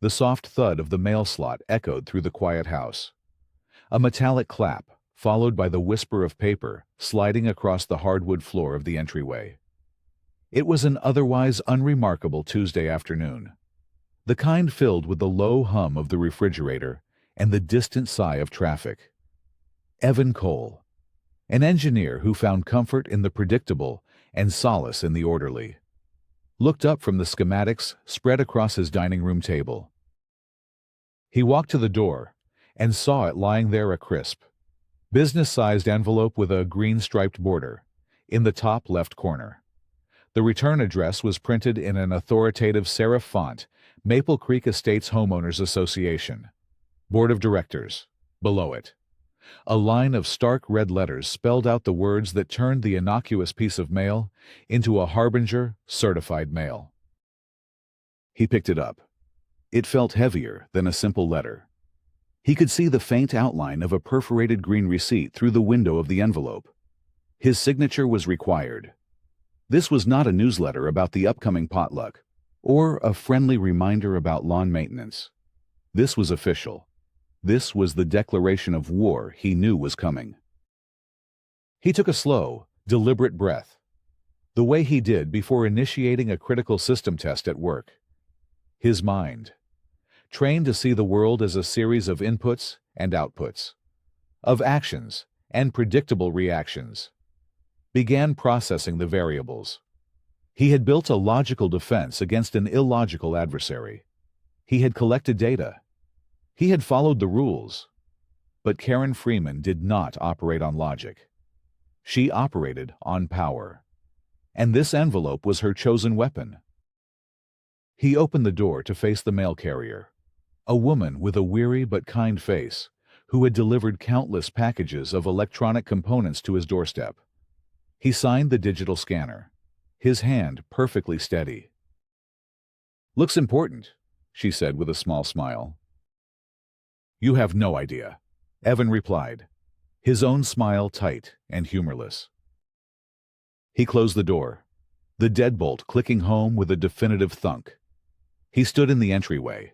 The soft thud of the mail slot echoed through the quiet house. A metallic clap, followed by the whisper of paper sliding across the hardwood floor of the entryway. It was an otherwise unremarkable Tuesday afternoon, the kind filled with the low hum of the refrigerator and the distant sigh of traffic. Evan Cole, an engineer who found comfort in the predictable and solace in the orderly, looked up from the schematics spread across his dining room table. He walked to the door and saw it lying there, a crisp, business-sized envelope with a green-striped border in the top left corner. The return address was printed in an authoritative serif font, Maple Creek Estates Homeowners Association, Board of Directors. Below it, a line of stark red letters spelled out the words that turned the innocuous piece of mail into a harbinger, certified mail. He picked it up. It felt heavier than a simple letter. He could see the faint outline of a perforated green receipt through the window of the envelope. His signature was required. This was not a newsletter about the upcoming potluck, or a friendly reminder about lawn maintenance. This was official. This was the declaration of war he knew was coming. He took a slow, deliberate breath, the way he did before initiating a critical system test at work. His mind, trained to see the world as a series of inputs and outputs, of actions and predictable reactions, began processing the variables. He had built a logical defense against an illogical adversary. He had collected data. He had followed the rules. But Karen Freeman did not operate on logic. She operated on power. And this envelope was her chosen weapon. He opened the door to face the mail carrier, a woman with a weary but kind face, who had delivered countless packages of electronic components to his doorstep. He signed the digital scanner, his hand perfectly steady. "Looks important," she said with a small smile. "You have no idea," Evan replied, his own smile tight and humorless. He closed the door, the deadbolt clicking home with a definitive thunk. He stood in the entryway,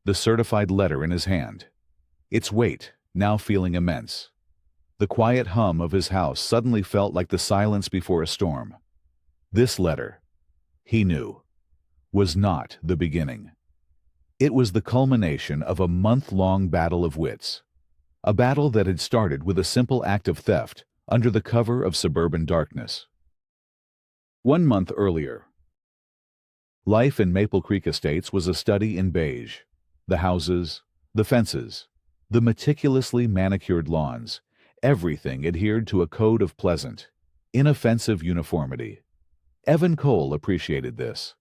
the certified letter in his hand, its weight now feeling immense. The quiet hum of his house suddenly felt like the silence before a storm. This letter, he knew, was not the beginning. It was the culmination of a month-long battle of wits, a battle that had started with a simple act of theft under the cover of suburban darkness. 1 month earlier, life in Maple Creek Estates was a study in beige. The houses, the fences, the meticulously manicured lawns, everything adhered to a code of pleasant, inoffensive uniformity. Evan Cole appreciated this.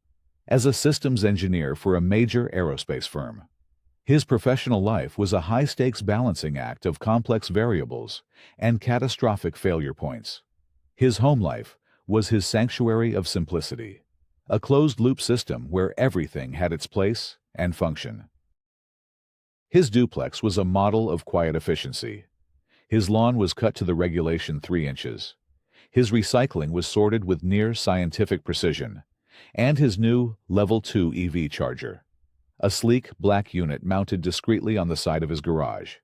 As a systems engineer for a major aerospace firm, his professional life was a high-stakes balancing act of complex variables and catastrophic failure points. His home life was his sanctuary of simplicity, a closed-loop system where everything had its place and function. His duplex was a model of quiet efficiency. His lawn was cut to the regulation 3 inches. His recycling was sorted with near-scientific precision, and his new Level 2 EV charger, a sleek black unit mounted discreetly on the side of his garage,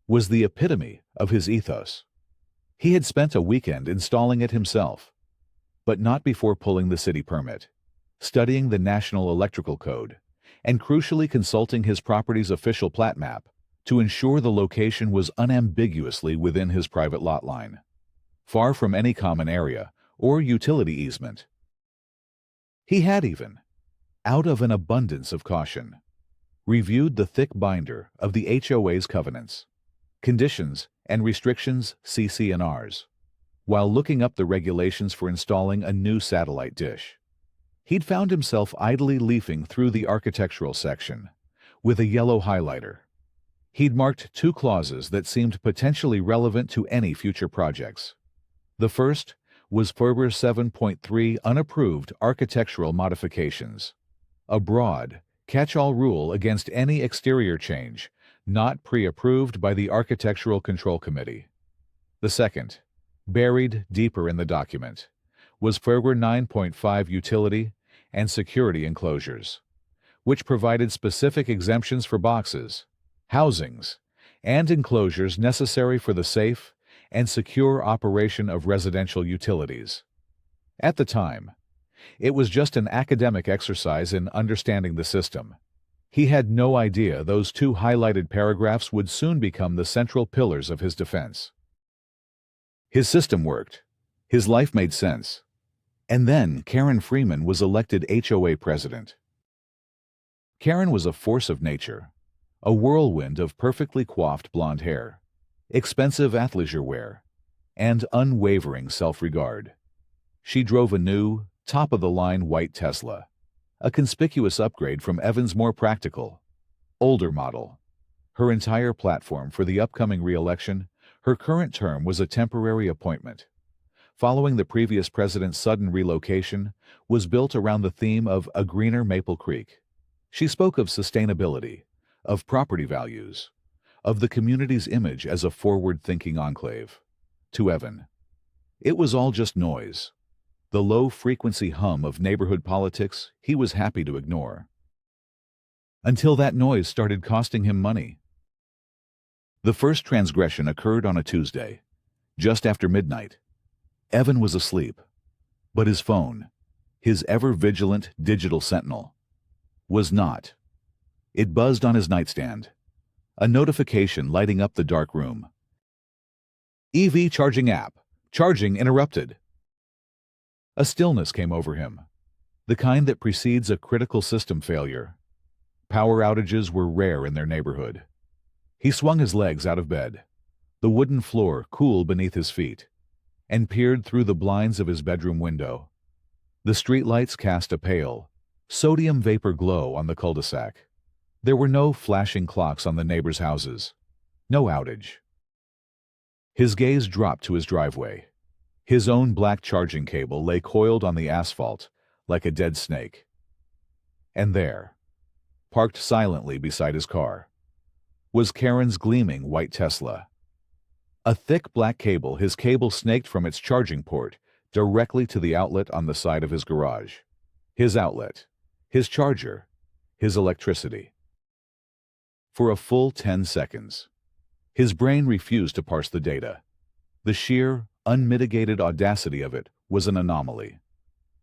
was the epitome of his ethos. He had spent a weekend installing it himself, but not before pulling the city permit, studying the National Electrical Code, and crucially consulting his property's official plat map to ensure the location was unambiguously within his private lot line, far from any common area or utility easement. He had even, out of an abundance of caution, reviewed the thick binder of the HOA's covenants, conditions and restrictions CC&Rs, while looking up the regulations for installing a new satellite dish. He'd found himself idly leafing through the architectural section with a yellow highlighter. He'd marked 2 clauses that seemed potentially relevant to any future projects. The first was FERBR 7.3 unapproved architectural modifications, a broad, catch-all rule against any exterior change not pre-approved by the Architectural Control Committee. The second, buried deeper in the document, was FERBR 9.5 utility and security enclosures, which provided specific exemptions for boxes, housings, and enclosures necessary for the safe and secure operation of residential utilities. At the time, it was just an academic exercise in understanding the system. He had no idea those two highlighted paragraphs would soon become the central pillars of his defense. His system worked. His life made sense. And then Karen Freeman was elected HOA president. Karen was a force of nature, a whirlwind of perfectly coiffed blonde hair, expensive athleisure wear, and unwavering self-regard. She drove a new, top-of-the-line white Tesla, a conspicuous upgrade from Evan's more practical, older model. Her entire platform for the upcoming re-election, her current term, was a temporary appointment. Following the previous president's sudden relocation, was built around the theme of a greener Maple Creek. She spoke of sustainability, of property values, of the community's image as a forward-thinking enclave. To Evan, it was all just noise. The low-frequency hum of neighborhood politics he was happy to ignore. Until that noise started costing him money. The first transgression occurred on a Tuesday, just after midnight. Evan was asleep, but his phone, his ever-vigilant digital sentinel, was not. It buzzed on his nightstand, a notification lighting up the dark room. EV charging app, charging interrupted. A stillness came over him, the kind that precedes a critical system failure. Power outages were rare in their neighborhood. He swung his legs out of bed, the wooden floor cool beneath his feet, and peered through the blinds of his bedroom window. The streetlights cast a pale, sodium vapor glow on the cul-de-sac. There were no flashing clocks on the neighbors' houses. No outage. His gaze dropped to his driveway. His own black charging cable lay coiled on the asphalt like a dead snake. And there, parked silently beside his car, was Karen's gleaming white Tesla. A thick black cable, his cable snaked from its charging port directly to the outlet on the side of his garage. His outlet, his charger, his electricity. For a full 10 seconds, his brain refused to parse the data. The sheer, unmitigated audacity of it was an anomaly.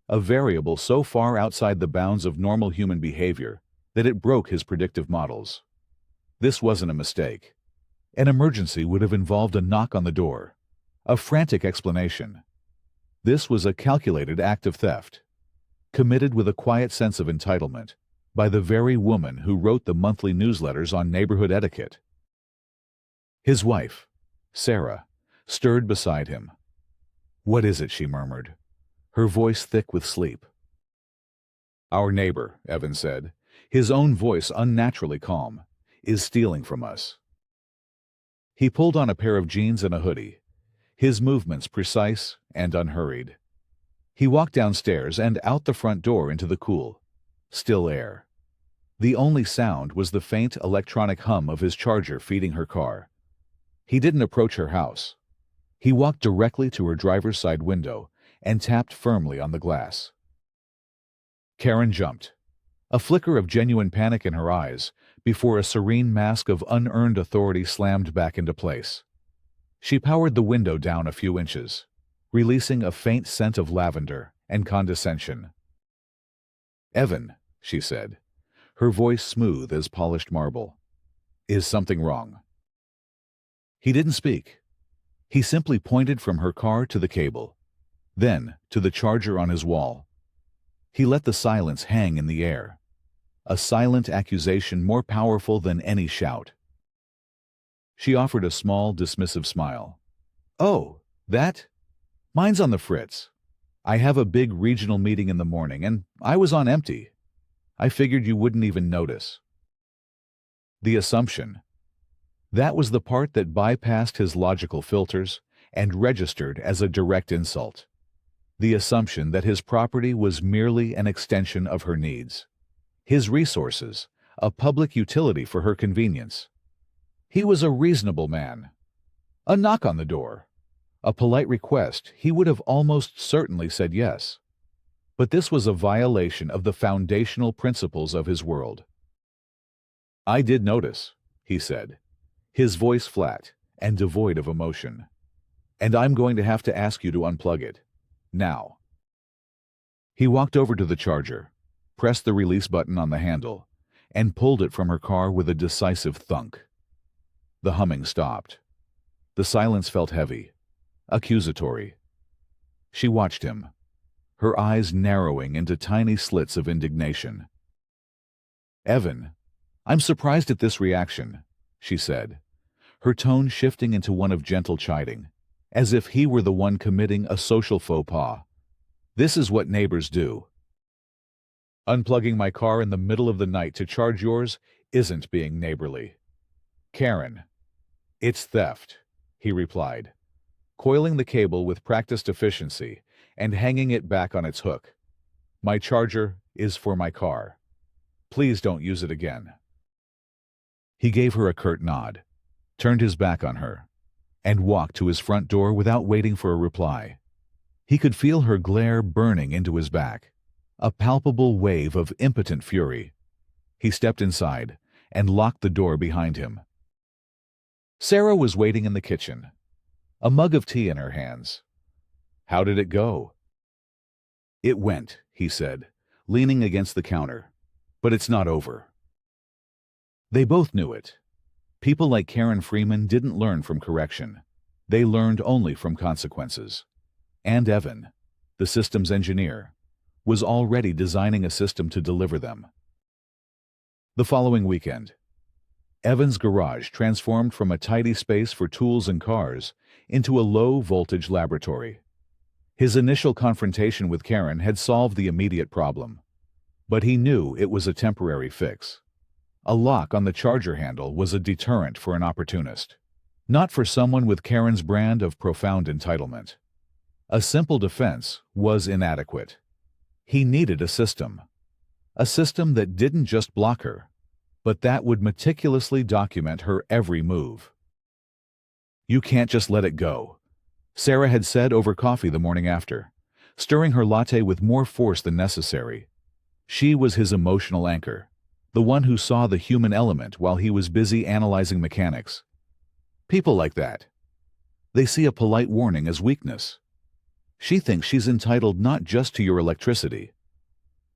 A variable so far outside the bounds of normal human behavior that it broke his predictive models. This wasn't a mistake. An emergency would have involved a knock on the door, a frantic explanation. This was a calculated act of theft, committed with a quiet sense of entitlement by the very woman who wrote the monthly newsletters on neighborhood etiquette. His wife, Sarah, stirred beside him. "What is it?" she murmured, her voice thick with sleep. "Our neighbor," Evan said, his own voice unnaturally calm, "is stealing from us." He pulled on a pair of jeans and a hoodie, his movements precise and unhurried. He walked downstairs and out the front door into the cool, still air. The only sound was the faint electronic hum of his charger feeding her car. He didn't approach her house. He walked directly to her driver's side window and tapped firmly on the glass. Karen jumped, a flicker of genuine panic in her eyes before a serene mask of unearned authority slammed back into place. She powered the window down a few inches, releasing a faint scent of lavender and condescension. "Evan," she said, her voice smooth as polished marble, "is something wrong?" He didn't speak. He simply pointed from her car to the cable, then to the charger on his wall. He let the silence hang in the air, a silent accusation more powerful than any shout. She offered a small, dismissive smile. "Oh, that? Mine's on the fritz. I have a big regional meeting in the morning, and I was on empty. I figured you wouldn't even notice." The assumption. That was the part that bypassed his logical filters and registered as a direct insult. The assumption that his property was merely an extension of her needs. His resources, a public utility for her convenience. He was a reasonable man. A knock on the door, a polite request, he would have almost certainly said yes. But this was a violation of the foundational principles of his world. "I did notice," he said, his voice flat and devoid of emotion. "And I'm going to have to ask you to unplug it. Now." He walked over to the charger, pressed the release button on the handle, and pulled it from her car with a decisive thunk. The humming stopped. The silence felt heavy, accusatory. She watched him, her eyes narrowing into tiny slits of indignation. "Evan, I'm surprised at this reaction," she said, her tone shifting into one of gentle chiding, as if he were the one committing a social faux pas. "This is what neighbors do. Unplugging my car in the middle of the night to charge yours isn't being neighborly." "Karen, it's theft," he replied, coiling the cable with practiced efficiency and hanging it back on its hook. "My charger is for my car. Please don't use it again." He gave her a curt nod, turned his back on her, and walked to his front door without waiting for a reply. He could feel her glare burning into his back, a palpable wave of impotent fury. He stepped inside and locked the door behind him. Sarah was waiting in the kitchen, a mug of tea in her hands. "How did it go?" "It went," he said, leaning against the counter. "But it's not over." They both knew it. People like Karen Freeman didn't learn from correction. They learned only from consequences. And Evan, the systems engineer, was already designing a system to deliver them. The following weekend, Evan's garage transformed from a tidy space for tools and cars into a low-voltage laboratory. His initial confrontation with Karen had solved the immediate problem, but he knew it was a temporary fix. A lock on the charger handle was a deterrent for an opportunist, not for someone with Karen's brand of profound entitlement. A simple defense was inadequate. He needed a system that didn't just block her, but that would meticulously document her every move. "You can't just let it go," Sarah had said over coffee the morning after, stirring her latte with more force than necessary. She was his emotional anchor, the one who saw the human element while he was busy analyzing mechanics. People like that. They see a polite warning as weakness. She thinks she's entitled not just to your electricity,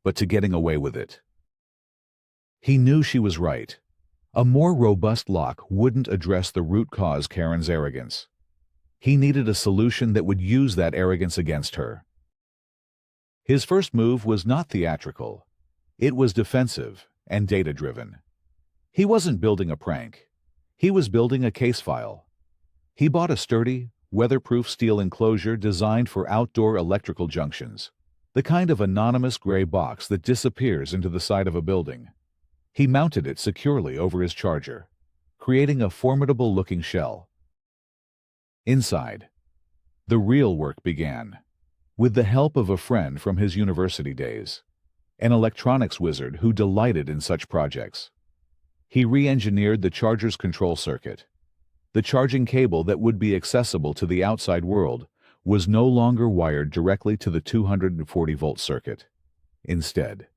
but to getting away with it. He knew she was right. A more robust lock wouldn't address the root cause, Karen's arrogance. He needed a solution that would use that arrogance against her. His first move was not theatrical. It was defensive and data-driven. He wasn't building a prank. He was building a case file. He bought a sturdy, weatherproof steel enclosure designed for outdoor electrical junctions, the kind of anonymous gray box that disappears into the side of a building. He mounted it securely over his charger, creating a formidable-looking shell. Inside, the real work began, with the help of a friend from his university days, an electronics wizard who delighted in such projects. He re-engineered the charger's control circuit. The charging cable that would be accessible to the outside world was no longer wired directly to the 240-volt circuit. Instead,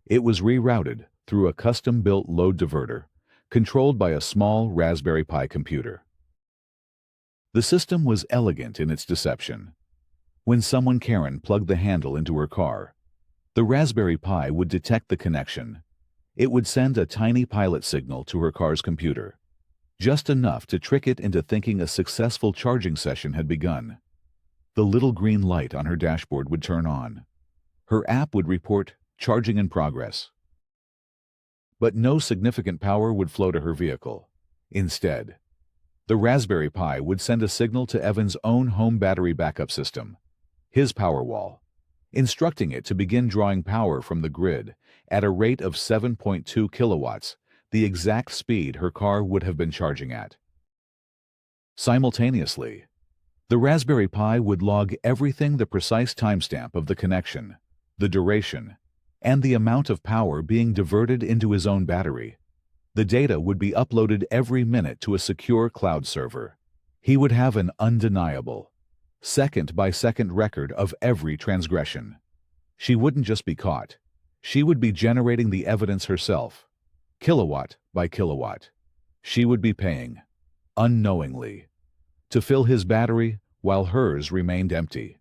it was rerouted through a custom-built load diverter controlled by a small Raspberry Pi computer. The system was elegant in its deception. When someone Karen plugged the handle into her car, the Raspberry Pi would detect the connection. It would send a tiny pilot signal to her car's computer, just enough to trick it into thinking a successful charging session had begun. The little green light on her dashboard would turn on. Her app would report charging in progress. But no significant power would flow to her vehicle. Instead, the Raspberry Pi would send a signal to Evan's own home battery backup system, his Powerwall, instructing it to begin drawing power from the grid at a rate of 7.2 kilowatts, the exact speed her car would have been charging at. Simultaneously, the Raspberry Pi would log everything: the precise timestamp of the connection, the duration, and the amount of power being diverted into his own battery. The data would be uploaded every minute to a secure cloud server. He would have an undeniable, second-by-second record of every transgression. She wouldn't just be caught. She would be generating the evidence herself, kilowatt by kilowatt. She would be paying, unknowingly, to fill his battery while hers remained empty.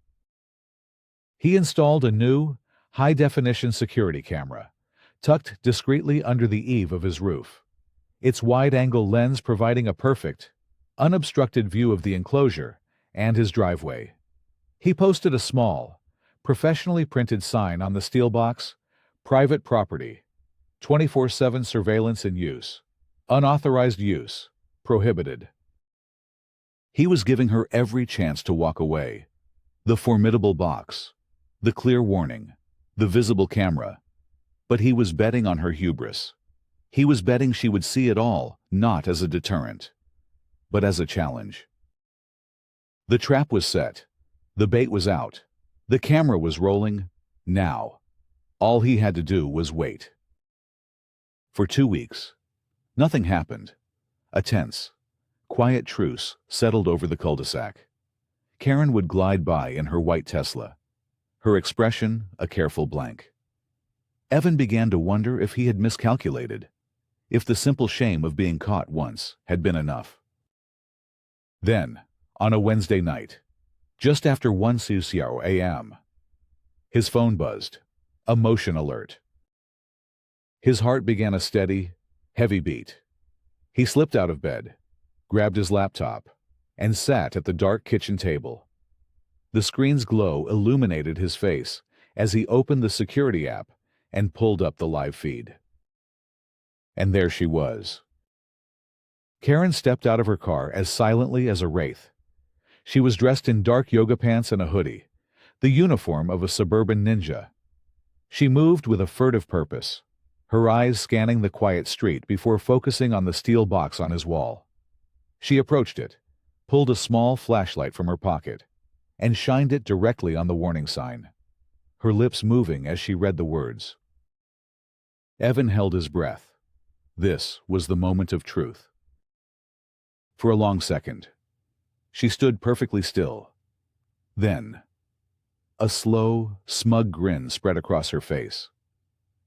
He installed a new, high-definition security camera, tucked discreetly under the eave of his roof, its wide-angle lens providing a perfect, unobstructed view of the enclosure and his driveway. He posted a small, professionally printed sign on the steel box: "Private property, 24/7 surveillance in use, unauthorized use, prohibited." He was giving her every chance to walk away. The formidable box, the clear warning, the visible camera. But he was betting on her hubris. He was betting she would see it all, not as a deterrent, but as a challenge. The trap was set. The bait was out. The camera was rolling. Now, all he had to do was wait. For 2 weeks, nothing happened. A tense, quiet truce settled over the cul-de-sac. Karen would glide by in her white Tesla, her expression a careful blank. Evan began to wonder if he had miscalculated, if the simple shame of being caught once had been enough. Then, on a Wednesday night, just after 1:00 a.m., his phone buzzed, a motion alert. His heart began a steady, heavy beat. He slipped out of bed, grabbed his laptop, and sat at the dark kitchen table. The screen's glow illuminated his face as he opened the security app and pulled up the live feed. And there she was. Karen stepped out of her car as silently as a wraith. She was dressed in dark yoga pants and a hoodie, the uniform of a suburban ninja. She moved with a furtive purpose, her eyes scanning the quiet street before focusing on the steel box on his wall. She approached it, pulled a small flashlight from her pocket, and shined it directly on the warning sign, her lips moving as she read the words. Evan held his breath. This was the moment of truth. For a long second, she stood perfectly still. Then, a slow, smug grin spread across her face.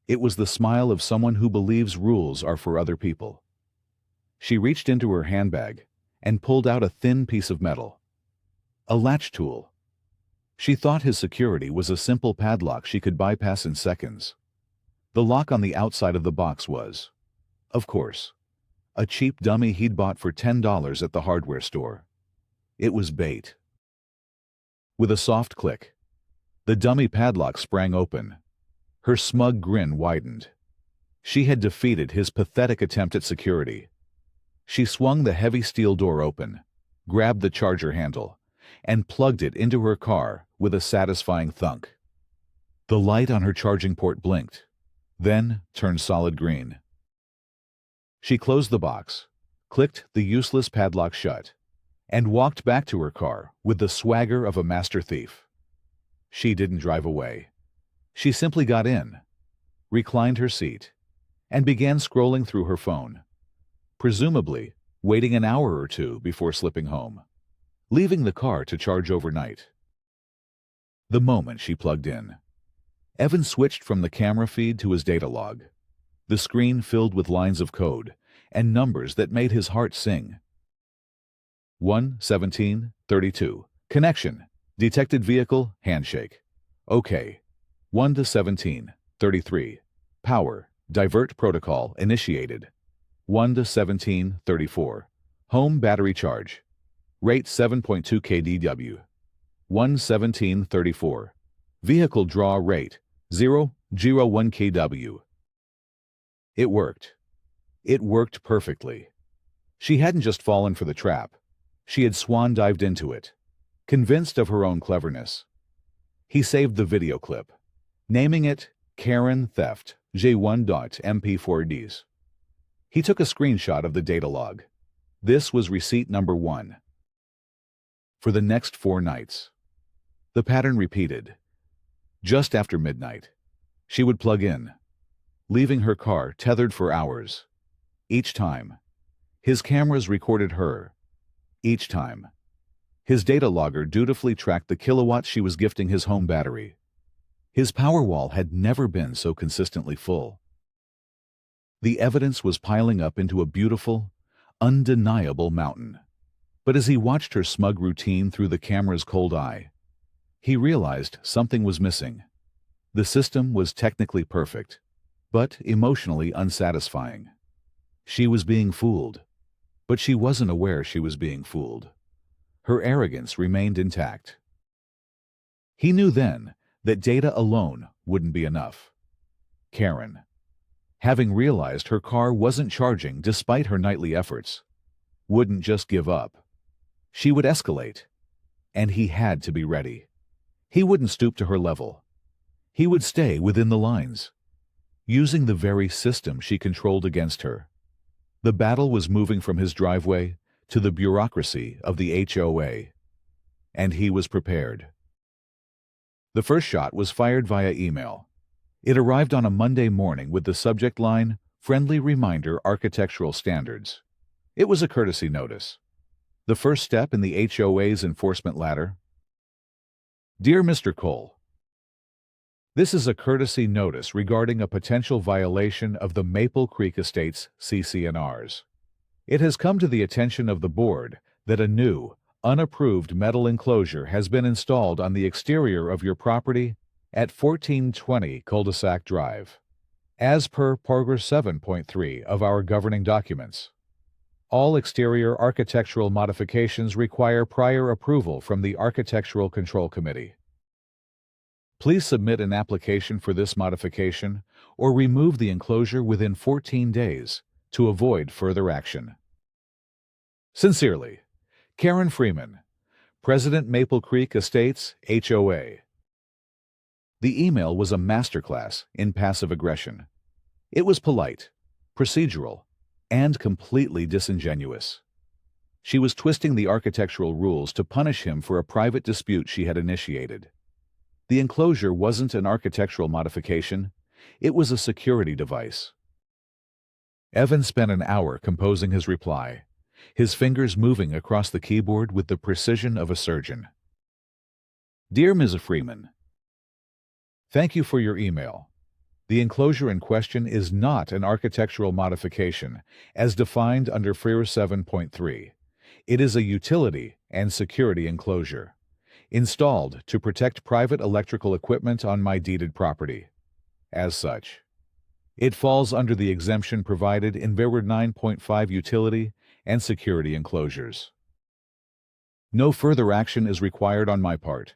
It was the smile of someone who believes rules are for other people. She reached into her handbag and pulled out a thin piece of metal. A latch tool. She thought his security was a simple padlock she could bypass in seconds. The lock on the outside of the box was, of course, a cheap dummy he'd bought for $10 at the hardware store. It was bait. With a soft click, the dummy padlock sprang open. Her smug grin widened. She had defeated his pathetic attempt at security. She swung the heavy steel door open, grabbed the charger handle, and plugged it into her car with a satisfying thunk. The light on her charging port blinked, then turned solid green. She closed the box, clicked the useless padlock shut, and walked back to her car with the swagger of a master thief. She didn't drive away. She simply got in, reclined her seat, and began scrolling through her phone, presumably waiting an hour or two before slipping home, leaving the car to charge overnight. The moment she plugged in, Evan switched from the camera feed to his data log, the screen filled with lines of code and numbers that made his heart sing. 1:17:32. Connection. Detected vehicle, handshake. OK. 1:17:33. Power. Divert protocol initiated. 1:17:34. Home battery charge. Rate 7.2 kW. 1:17:34. Vehicle draw rate 0.01 kW. It worked. It worked perfectly. She hadn't just fallen for the trap. She had swan dived into it, convinced of her own cleverness. He saved the video clip, naming it Karen Theft J1.mp4ds. He took a screenshot of the data log. This was receipt number 1. For the next 4 nights, the pattern repeated. Just after midnight, she would plug in, leaving her car tethered for hours. Each time, his cameras recorded her. Each time, his data logger dutifully tracked the kilowatts she was gifting his home battery. His Powerwall had never been so consistently full. The evidence was piling up into a beautiful, undeniable mountain. But as he watched her smug routine through the camera's cold eye, he realized something was missing. The system was technically perfect, but emotionally unsatisfying. She was being fooled, but she wasn't aware she was being fooled. Her arrogance remained intact. He knew then that data alone wouldn't be enough. Karen, having realized her car wasn't charging despite her nightly efforts, wouldn't just give up. She would escalate, and he had to be ready. He wouldn't stoop to her level. He would stay within the lines, using the very system she controlled against her. The battle was moving from his driveway to the bureaucracy of the HOA, and he was prepared. The first shot was fired via email. It arrived on a Monday morning with the subject line, "Friendly Reminder Architectural Standards." It was a courtesy notice. The first step in the HOA's enforcement ladder. Dear Mr. Cole, this is a courtesy notice regarding a potential violation of the Maple Creek Estates CC&Rs. It has come to the attention of the board that a new, unapproved metal enclosure has been installed on the exterior of your property at 1420 Cul-de-sac Drive, as per Paragraph 7.3 of our governing documents. All exterior architectural modifications require prior approval from the Architectural Control Committee. Please submit an application for this modification or remove the enclosure within 14 days to avoid further action. Sincerely, Karen Freeman, President, Maple Creek Estates, HOA. The email was a masterclass in passive aggression. It was polite, procedural, and completely disingenuous. She was twisting the architectural rules to punish him for a private dispute she had initiated. The enclosure wasn't an architectural modification, it was a security device. Evan spent an hour composing his reply, his fingers moving across the keyboard with the precision of a surgeon. Dear Ms. Freeman, thank you for your email. The enclosure in question is not an architectural modification, as defined under FREER 7.3. It is a utility and security enclosure, installed to protect private electrical equipment on my deeded property. As such, it falls under the exemption provided in FREER 9.5 utility and security enclosures. No further action is required on my part.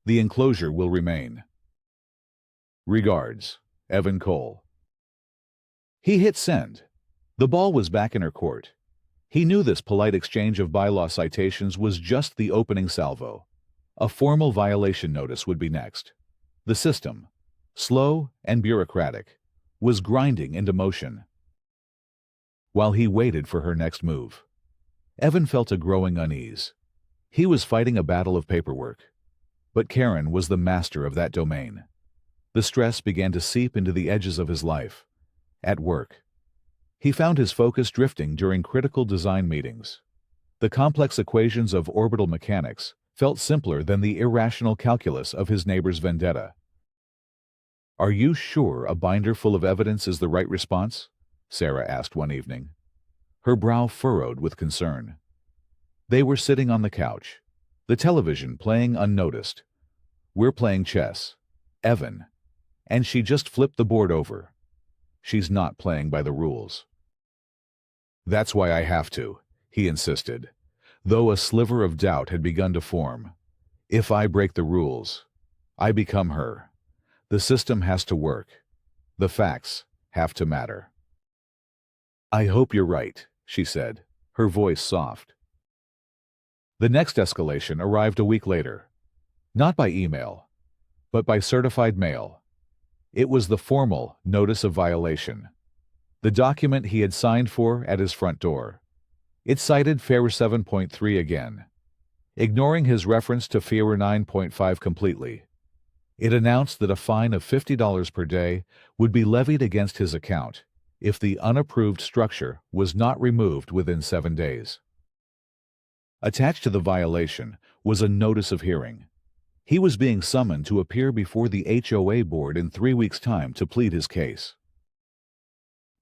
The enclosure will remain. Regards, Evan Cole. He hit send. The ball was back in her court. He knew this polite exchange of bylaw citations was just the opening salvo. A formal violation notice would be next. The system, slow and bureaucratic, was grinding into motion. While he waited for her next move, Evan felt a growing unease. He was fighting a battle of paperwork, but Karen was the master of that domain. The stress began to seep into the edges of his life. At work, he found his focus drifting during critical design meetings. The complex equations of orbital mechanics felt simpler than the irrational calculus of his neighbor's vendetta. Are you sure a binder full of evidence is the right response? Sarah asked one evening, her brow furrowed with concern. They were sitting on the couch, the television playing unnoticed. We're playing chess, Evan, and she just flipped the board over. She's not playing by the rules. That's why I have to, he insisted, though a sliver of doubt had begun to form. If I break the rules, I become her. The system has to work. The facts have to matter. I hope you're right, she said, her voice soft. The next escalation arrived a week later. Not by email, but by certified mail. It was the formal notice of violation, the document he had signed for at his front door. It cited FREER 7.3 again, ignoring his reference to FREER 9.5 completely. It announced that a fine of $50 per day would be levied against his account if the unapproved structure was not removed within 7 days. Attached to the violation was a notice of hearing. He was being summoned to appear before the HOA board in 3 weeks' time to plead his case.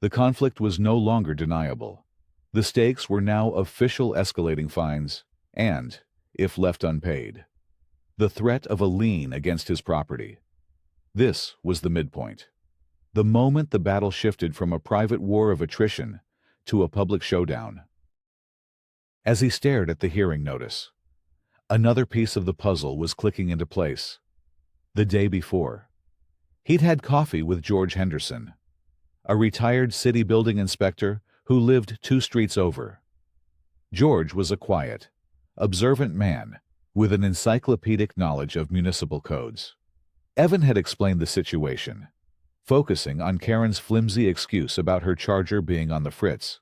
The conflict was no longer deniable. The stakes were now official escalating fines and, if left unpaid, the threat of a lien against his property. This was the midpoint. The moment the battle shifted from a private war of attrition to a public showdown. As he stared at the hearing notice, another piece of the puzzle was clicking into place. The day before, he'd had coffee with George Henderson, a retired city building inspector who lived 2 streets over. George was a quiet, observant man with an encyclopedic knowledge of municipal codes. Evan had explained the situation, focusing on Karen's flimsy excuse about her charger being on the fritz.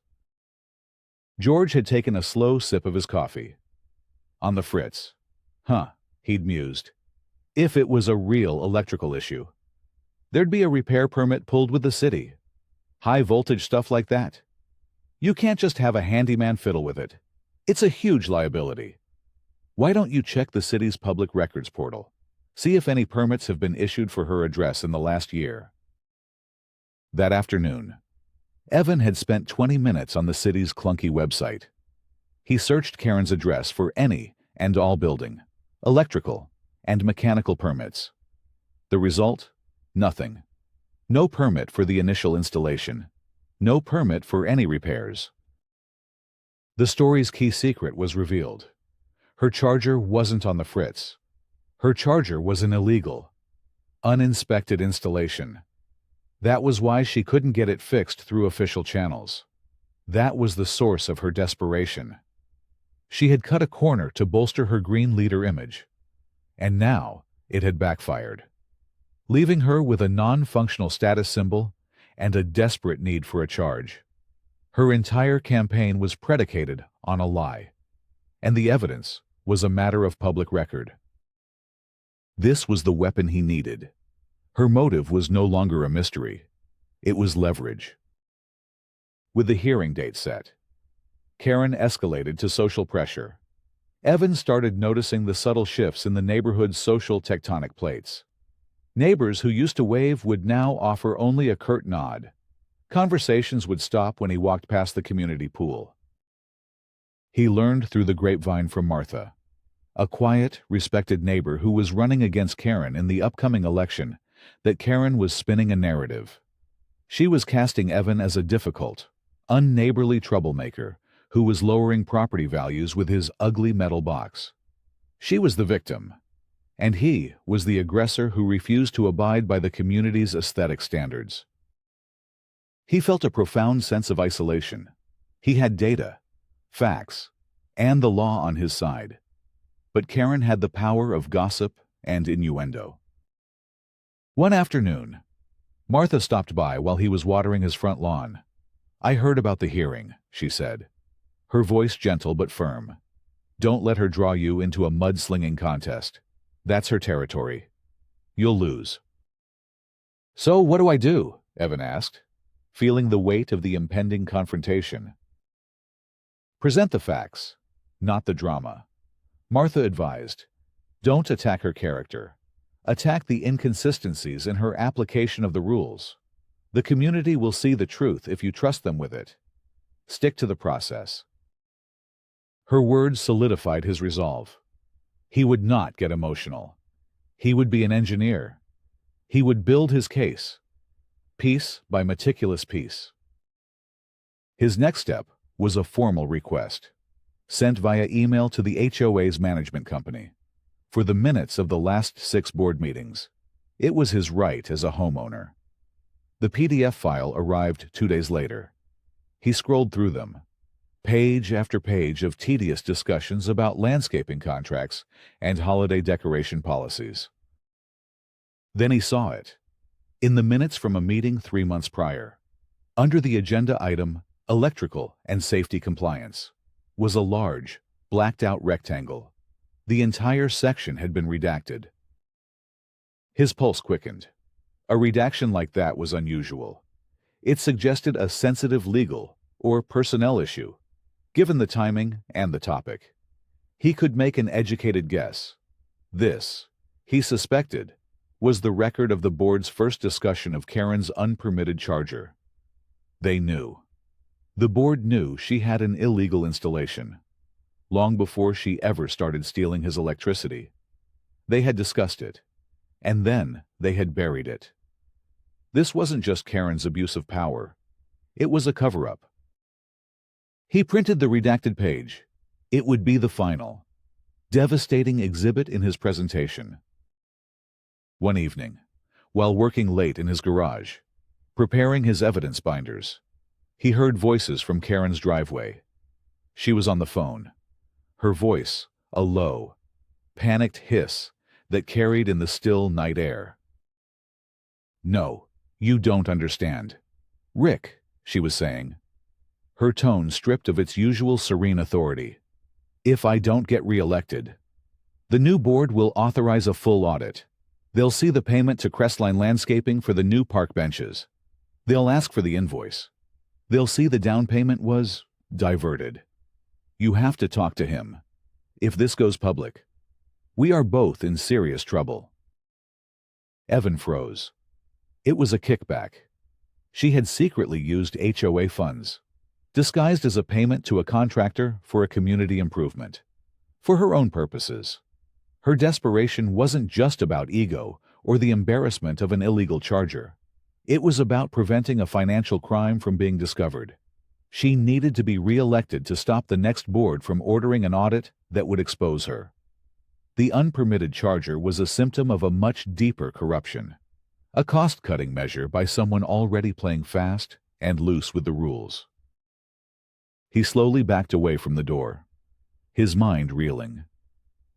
George had taken a slow sip of his coffee. On the fritz. He'd mused. If it was a real electrical issue, there'd be a repair permit pulled with the city. High voltage stuff like that. You can't just have a handyman fiddle with it. It's a huge liability. Why don't you check the city's public records portal? See if any permits have been issued for her address in the last year. That afternoon, Evan had spent 20 minutes on the city's clunky website. He searched Karen's address for any and all building, electrical, and mechanical permits. The result? Nothing. No permit for the initial installation. No permit for any repairs. The story's key secret was revealed. Her charger wasn't on the fritz. Her charger was an illegal, uninspected installation. That was why she couldn't get it fixed through official channels. That was the source of her desperation. She had cut a corner to bolster her green leader image, and now it had backfired, leaving her with a non-functional status symbol and a desperate need for a charge. Her entire campaign was predicated on a lie, and the evidence was a matter of public record. This was the weapon he needed. Her motive was no longer a mystery. It was leverage. With the hearing date set, Karen escalated to social pressure. Evan started noticing the subtle shifts in the neighborhood's social tectonic plates. Neighbors who used to wave would now offer only a curt nod. Conversations would stop when he walked past the community pool. He learned through the grapevine from Martha, a quiet, respected neighbor who was running against Karen in the upcoming election, that Karen was spinning a narrative. She was casting Evan as a difficult, unneighborly troublemaker who was lowering property values with his ugly metal box. She was the victim, and he was the aggressor who refused to abide by the community's aesthetic standards. He felt a profound sense of isolation. He had data, facts, and the law on his side. But Karen had the power of gossip and innuendo. One afternoon, Martha stopped by while he was watering his front lawn. "I heard about the hearing," she said, her voice gentle but firm. "Don't let her draw you into a mudslinging contest. That's her territory. You'll lose." "So what do I do?" Evan asked, feeling the weight of the impending confrontation. "Present the facts, not the drama," Martha advised. "Don't attack her character. Attack the inconsistencies in her application of the rules. The community will see the truth if you trust them with it. Stick to the process." Her words solidified his resolve. He would not get emotional. He would be an engineer. He would build his case, piece by meticulous piece. His next step was a formal request, sent via email to the HOA's management company, for the minutes of the last 6 board meetings. It was his right as a homeowner. The PDF file arrived 2 days later. He scrolled through them, page after page of tedious discussions about landscaping contracts and holiday decoration policies. Then he saw it, in the minutes from a meeting 3 months prior. Under the agenda item, Electrical and Safety Compliance, was a large, blacked-out rectangle. The entire section had been redacted. His pulse quickened. A redaction like that was unusual. It suggested a sensitive legal or personnel issue, given the timing and the topic. He could make an educated guess. This, he suspected, was the record of the board's first discussion of Karen's unpermitted charger. They knew. The board knew she had an illegal installation, long before she ever started stealing his electricity. They had discussed it, and then they had buried it. This wasn't just Karen's abuse of power. It was a cover-up. He printed the redacted page. It would be the final, devastating exhibit in his presentation. One evening, while working late in his garage, preparing his evidence binders, he heard voices from Karen's driveway. She was on the phone. Her voice, a low, panicked hiss that carried in the still night air. "No, you don't understand. Rick," she was saying, her tone stripped of its usual serene authority. "If I don't get re-elected, the new board will authorize a full audit. They'll see the payment to Crestline Landscaping for the new park benches. They'll ask for the invoice. They'll see the down payment was diverted. You have to talk to him. If this goes public, we are both in serious trouble." Evan froze. It was a kickback. She had secretly used HOA funds, disguised as a payment to a contractor for a community improvement, for her own purposes. Her desperation wasn't just about ego or the embarrassment of an illegal charger. It was about preventing a financial crime from being discovered. She needed to be re-elected to stop the next board from ordering an audit that would expose her. The unpermitted charger was a symptom of a much deeper corruption, a cost-cutting measure by someone already playing fast and loose with the rules. He slowly backed away from the door, his mind reeling.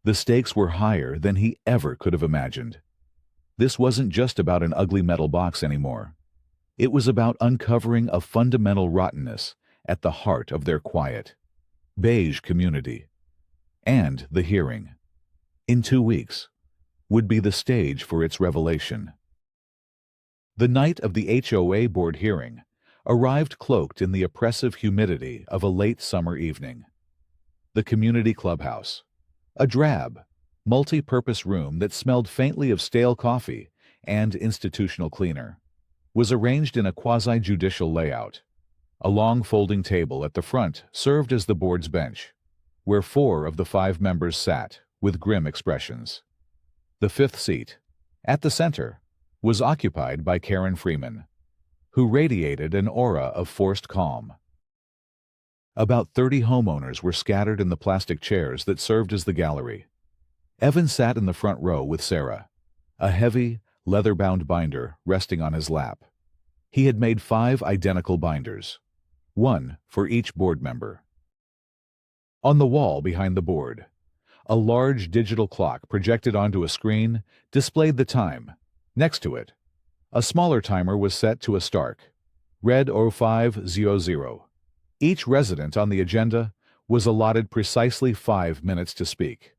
The stakes were higher than he ever could have imagined. This wasn't just about an ugly metal box anymore. It was about uncovering a fundamental rottenness at the heart of their quiet, beige community. And the hearing, in 2 weeks, would be the stage for its revelation. The night of the HOA board hearing arrived cloaked in the oppressive humidity of a late summer evening. The community clubhouse, a drab, multi-purpose room that smelled faintly of stale coffee and institutional cleaner, was arranged in a quasi-judicial layout. A long folding table at the front served as the board's bench, where 4 of the 5 members sat with grim expressions. The 5th seat, at the center, was occupied by Karen Freeman, who radiated an aura of forced calm. About 30 homeowners were scattered in the plastic chairs that served as the gallery. Evan sat in the front row with Sarah, a heavy, leather-bound binder resting on his lap. He had made 5 identical binders, 1 for each board member. On the wall behind the board, a large digital clock projected onto a screen displayed the time. Next to it, a smaller timer was set to a stark, red 0500. Each resident on the agenda was allotted precisely 5 minutes to speak.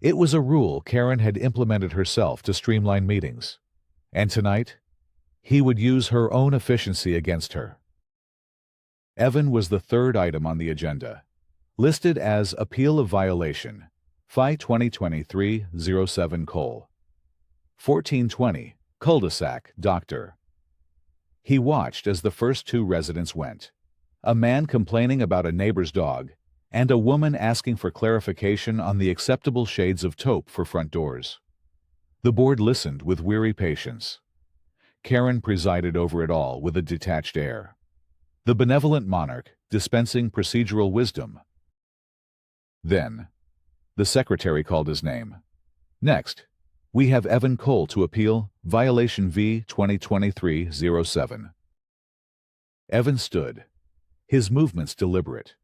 It was a rule Karen had implemented herself to streamline meetings, and tonight, he would use her own efficiency against her. Evan was the 3rd item on the agenda, listed as Appeal of Violation, FI 2023-07 Col. 1420, Cul-de-sac, Dr. He watched as the first 2 residents went, a man complaining about a neighbor's dog, and a woman asking for clarification on the acceptable shades of taupe for front doors. The board listened with weary patience. Karen presided over it all with a detached air, the benevolent monarch dispensing procedural wisdom. Then, the secretary called his name. "Next, we have Evan Cole to appeal Violation V 2023-07. Evan stood, his movements deliberate.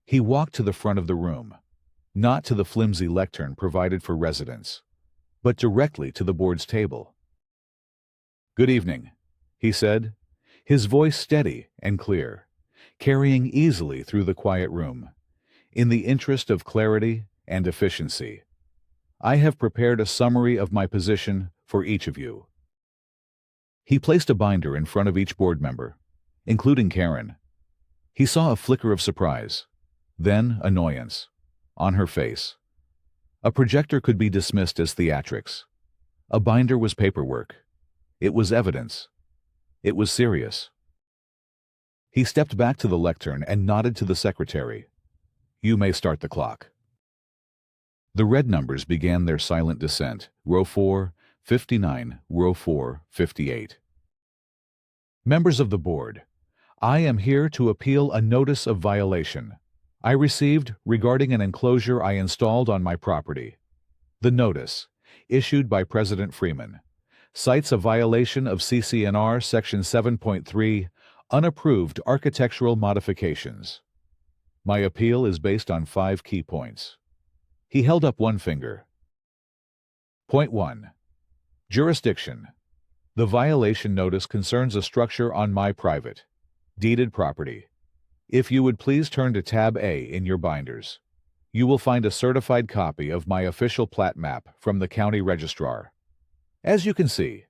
He walked to the front of the room, not to the flimsy lectern provided for residents, but directly to the board's table. "Good evening," he said, his voice steady and clear, carrying easily through the quiet room. "In the interest of clarity and efficiency, I have prepared a summary of my position for each of you." He placed a binder in front of each board member, including Karen. He saw a flicker of surprise, then annoyance, on her face. A projector could be dismissed as theatrics. A binder was paperwork. It was evidence. It was serious. He stepped back to the lectern and nodded to the secretary. "You may start the clock." The red numbers began their silent descent. Row 4, 59, row 4, 58. Members of the board, I am here to appeal a notice of violation I received regarding an enclosure I installed on my property. The notice, issued by President Freeman, cites a violation of CC&R Section 7.3, unapproved architectural modifications. My appeal is based on 5 key points. He held up one finger. Point 1. Jurisdiction. The violation notice concerns a structure on my private, deeded property. If you would please turn to tab A in your binders, you will find a certified copy of my official plat map from the county registrar. As you can see,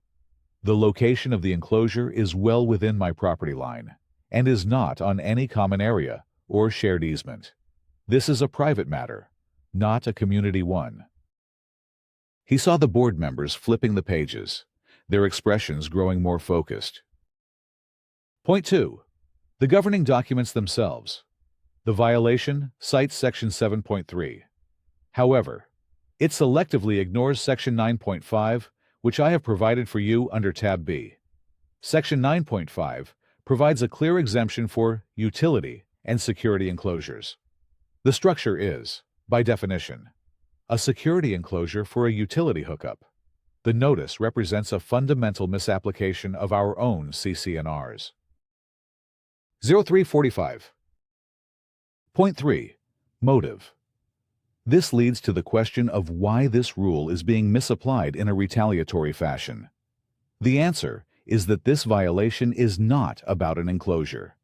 the location of the enclosure is well within my property line and is not on any common area or shared easement. This is a private matter, not a community one. He saw the board members flipping the pages, their expressions growing more focused. Point 2. The governing documents themselves. The violation cites Section 7.3. However, it selectively ignores Section 9.5, which I have provided for you under Tab B. Section 9.5 provides a clear exemption for utility and security enclosures. The structure is, by definition, a security enclosure for a utility hookup. The notice represents a fundamental misapplication of our own CC&Rs. 0345. Point 3. Motive. This leads to the question of why this rule is being misapplied in a retaliatory fashion. The answer is that this violation is not about an enclosure.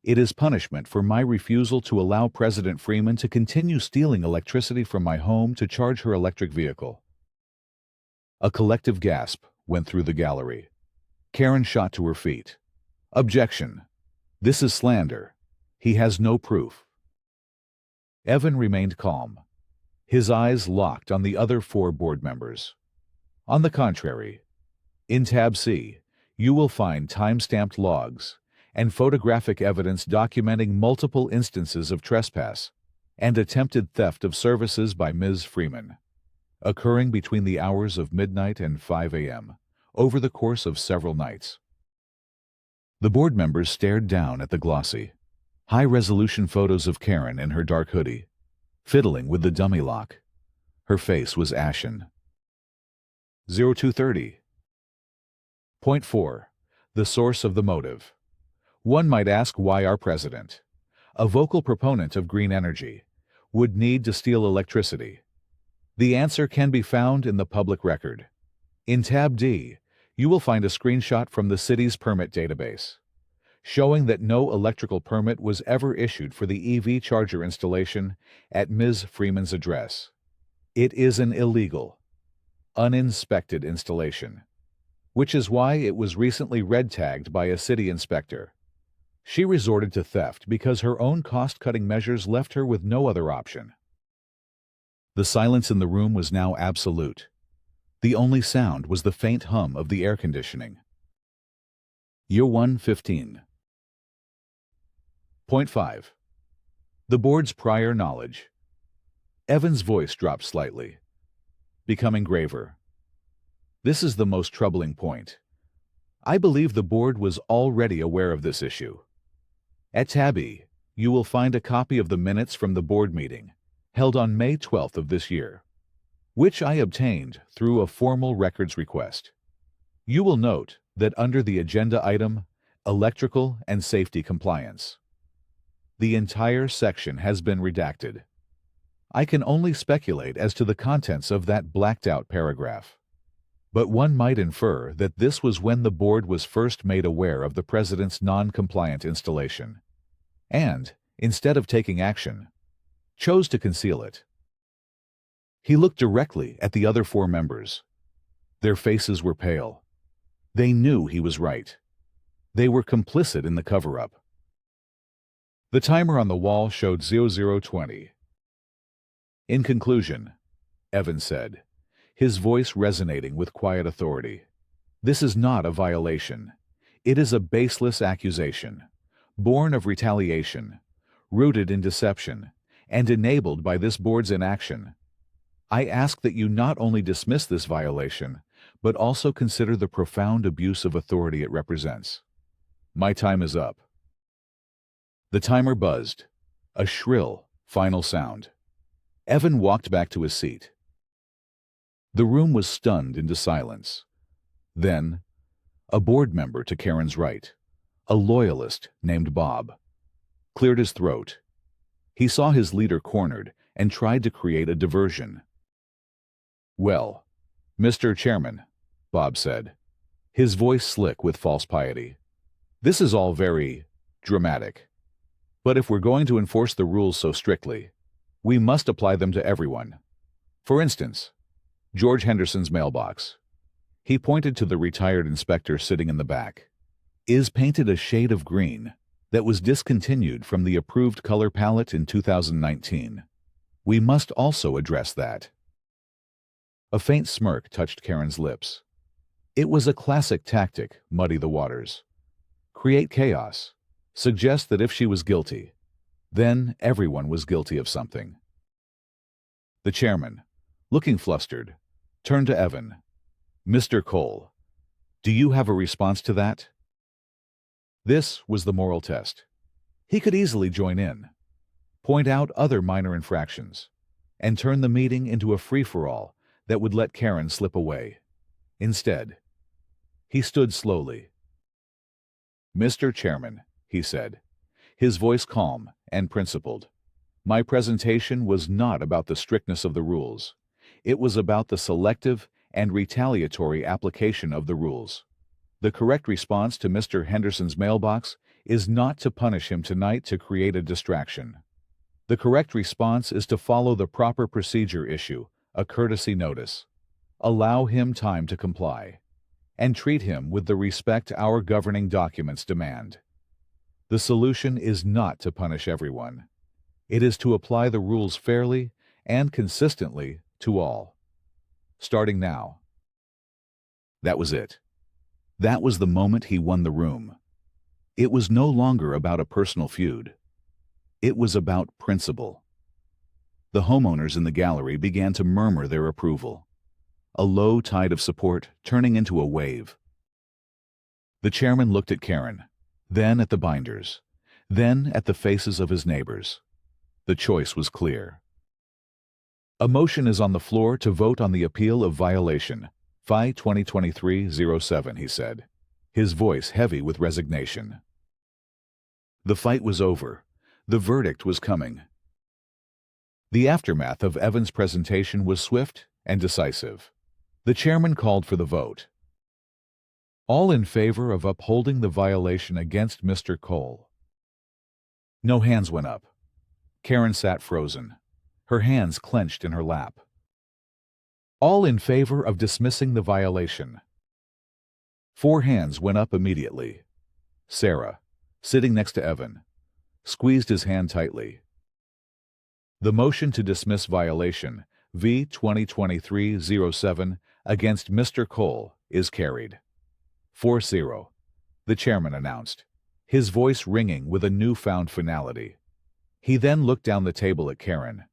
It is punishment for my refusal to allow President Freeman to continue stealing electricity from my home to charge her electric vehicle. A collective gasp went through the gallery. Karen shot to her feet. Objection. This is slander. He has no proof. Evan remained calm, his eyes locked on the other 4 board members. On the contrary, in Tab C, you will find time-stamped logs and photographic evidence documenting multiple instances of trespass and attempted theft of services by Ms. Freeman, occurring between the hours of midnight and 5 a.m. over the course of several nights. The board members stared down at the glossy, high-resolution photos of Karen in her dark hoodie, fiddling with the dummy lock. Her face was ashen. 0230. Point 4. The source of the motive. One might ask why our president, a vocal proponent of green energy, would need to steal electricity. The answer can be found in the public record. In Tab D, you will find a screenshot from the city's permit database, showing that no electrical permit was ever issued for the EV charger installation at Ms. Freeman's address. It is an illegal, uninspected installation, which is why it was recently red-tagged by a city inspector. She resorted to theft because her own cost-cutting measures left her with no other option. The silence in the room was now absolute. The only sound was the faint hum of the air conditioning. Year 115. Point 5. The board's prior knowledge. Evan's voice dropped slightly, becoming graver. This is the most troubling point. I believe the board was already aware of this issue. At Tab E, you will find a copy of the minutes from the board meeting, held on May 12th of this year, which I obtained through a formal records request. You will note that under the agenda item, Electrical and Safety Compliance, the entire section has been redacted. I can only speculate as to the contents of that blacked-out paragraph. But one might infer that this was when the board was first made aware of the president's non-compliant installation, and, instead of taking action, chose to conceal it. He looked directly at the other 4 members. Their faces were pale. They knew he was right. They were complicit in the cover-up. The timer on the wall showed 0020. In conclusion, Evan said, his voice resonating with quiet authority. This is not a violation. It is a baseless accusation, born of retaliation, rooted in deception, and enabled by this board's inaction. I ask that you not only dismiss this violation, but also consider the profound abuse of authority it represents. My time is up. The timer buzzed, a shrill, final sound. Evan walked back to his seat. The room was stunned into silence. Then, a board member to Karen's right, a loyalist named Bob, cleared his throat. He saw his leader cornered and tried to create a diversion. "Well, Mr. Chairman," Bob said, his voice slick with false piety, "this is all very dramatic. But if we're going to enforce the rules so strictly, we must apply them to everyone. For instance, George Henderson's mailbox." He pointed to the retired inspector sitting in the back. "Is painted a shade of green that was discontinued from the approved color palette in 2019. We must also address that." A faint smirk touched Karen's lips. It was a classic tactic, muddy the waters. Create chaos. Suggest that if she was guilty, then everyone was guilty of something. The chairman, looking flustered, turned to Evan. "Mr. Cole, do you have a response to that?" This was the moral test. He could easily join in, point out other minor infractions, and turn the meeting into a free-for-all that would let Karen slip away. Instead, he stood slowly. "Mr. Chairman," he said, his voice calm and principled, "my presentation was not about the strictness of the rules. It was about the selective and retaliatory application of the rules. The correct response to Mr. Henderson's mailbox is not to punish him tonight to create a distraction. The correct response is to follow the proper procedure, issue a courtesy notice, allow him time to comply, and treat him with the respect our governing documents demand. The solution is not to punish everyone. It is to apply the rules fairly and consistently to all. Starting now." That was it. That was the moment he won the room. It was no longer about a personal feud. It was about principle. The homeowners in the gallery began to murmur their approval, a low tide of support turning into a wave. The chairman looked at Karen, then at the binders, then at the faces of his neighbors. The choice was clear. "A motion is on the floor to vote on the appeal of violation, FI 2023-07, he said, his voice heavy with resignation. The fight was over. The verdict was coming. The aftermath of Evan's presentation was swift and decisive. The chairman called for the vote. All in favor of upholding the violation against Mr. Cole. No hands went up. Karen sat frozen, her hands clenched in her lap. All in favor of dismissing the violation. 4 hands went up immediately. Sarah, sitting next to Evan, squeezed his hand tightly. The motion to dismiss violation, V 2023-07, against Mr. Cole is carried. 4-0, the chairman announced, his voice ringing with a newfound finality. He then looked down the table at Karen.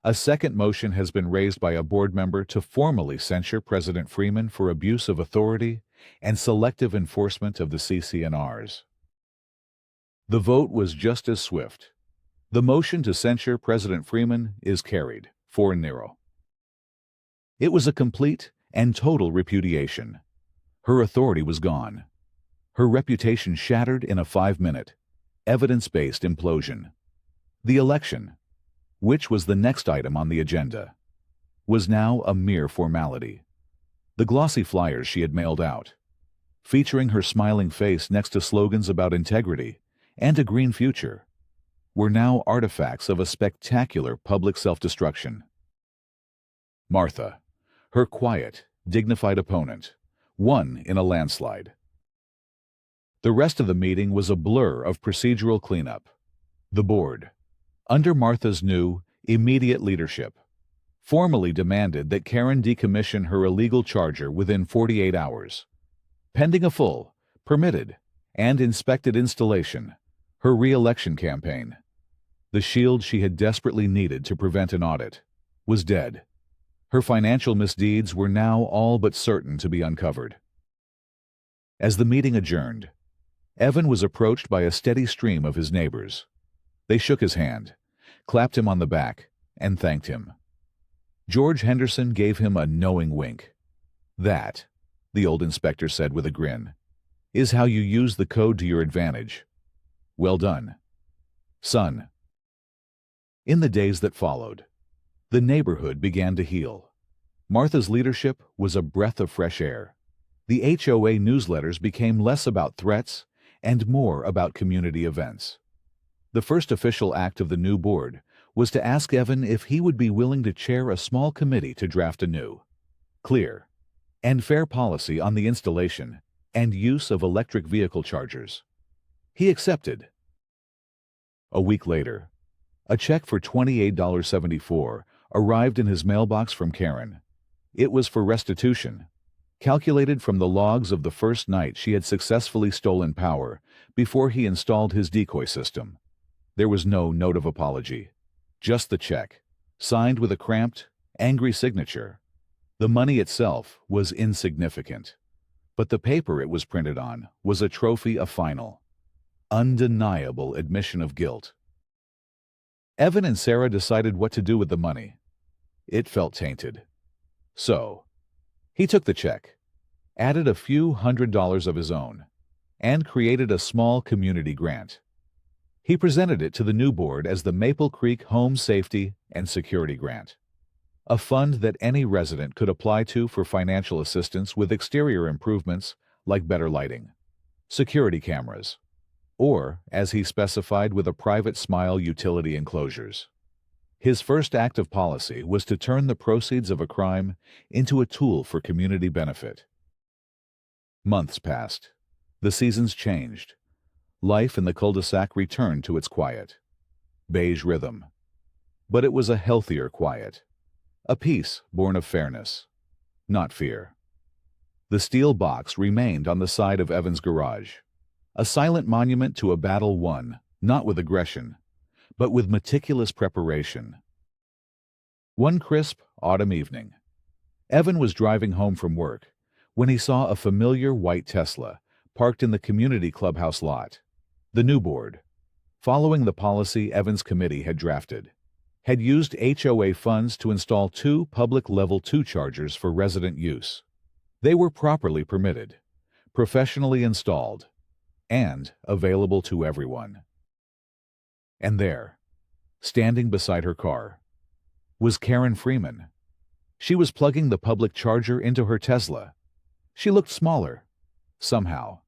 A second motion has been raised by a board member to formally censure President Freeman for abuse of authority and selective enforcement of the CC&Rs. The vote was just as swift. The motion to censure President Freeman is carried, 4-0. It was a complete and total repudiation. Her authority was gone. Her reputation shattered in a 5-minute, evidence-based implosion. The election, which was the next item on the agenda, was now a mere formality. The glossy flyers she had mailed out, featuring her smiling face next to slogans about integrity and a green future, were now artifacts of a spectacular public self-destruction. Martha, her quiet, dignified opponent, won in a landslide. The rest of the meeting was a blur of procedural cleanup. The board, under Martha's new, immediate leadership, formally demanded that Karen decommission her illegal charger within 48 hours. Pending a full, permitted, and inspected installation, her re-election campaign, the shield she had desperately needed to prevent an audit, was dead. Her financial misdeeds were now all but certain to be uncovered. As the meeting adjourned, Evan was approached by a steady stream of his neighbors. They shook his hand, clapped him on the back, and thanked him. George Henderson gave him a knowing wink. "That," the old inspector said with a grin, "is how you use the code to your advantage. Well done, son." In the days that followed, the neighborhood began to heal. Martha's leadership was a breath of fresh air. The HOA newsletters became less about threats and more about community events. The first official act of the new board was to ask Evan if he would be willing to chair a small committee to draft a new, clear, and fair policy on the installation and use of electric vehicle chargers. He accepted. A week later, a check for $28.74 arrived in his mailbox from Karen. It was for restitution, calculated from the logs of the first night she had successfully stolen power before he installed his decoy system. There was no note of apology, just the check, signed with a cramped, angry signature. The money itself was insignificant, but the paper it was printed on was a trophy of final, undeniable admission of guilt. Evan and Sarah decided what to do with the money. It felt tainted. So, he took the check, added a few $100s of his own, and created a small community grant. He presented it to the new board as the Maple Creek Home Safety and Security Grant, a fund that any resident could apply to for financial assistance with exterior improvements like better lighting, security cameras, or, as he specified, with a private smile utility enclosures. His first act of policy was to turn the proceeds of a crime into a tool for community benefit. Months passed. The seasons changed. Life in the cul-de-sac returned to its quiet, beige rhythm. But it was a healthier quiet, a peace born of fairness, not fear. The steel box remained on the side of Evan's garage, a silent monument to a battle won, not with aggression, but with meticulous preparation. One crisp autumn evening, Evan was driving home from work when he saw a familiar white Tesla parked in the community clubhouse lot. The new board, following the policy Evan's committee had drafted, had used HOA funds to install 2 public Level 2 chargers for resident use. They were properly permitted, professionally installed, and available to everyone. And there, standing beside her car, was Karen Freeman. She was plugging the public charger into her Tesla. She looked smaller, somehow,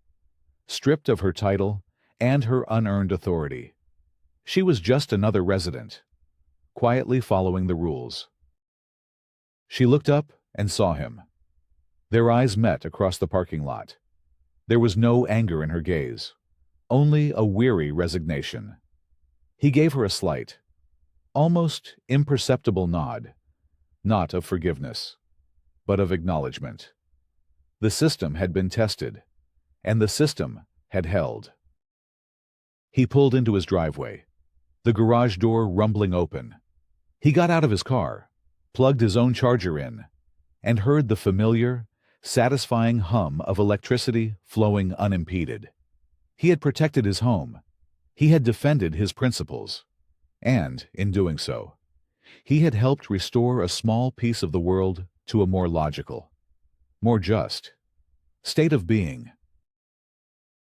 stripped of her title and her unearned authority. She was just another resident, quietly following the rules. She looked up and saw him. Their eyes met across the parking lot. There was no anger in her gaze, only a weary resignation. He gave her a slight, almost imperceptible nod, not of forgiveness, but of acknowledgement. The system had been tested, and the system had held. He pulled into his driveway, the garage door rumbling open. He got out of his car, plugged his own charger in, and heard the familiar, satisfying hum of electricity flowing unimpeded. He had protected his home. He had defended his principles. And, in doing so, he had helped restore a small piece of the world to a more logical, more just state of being.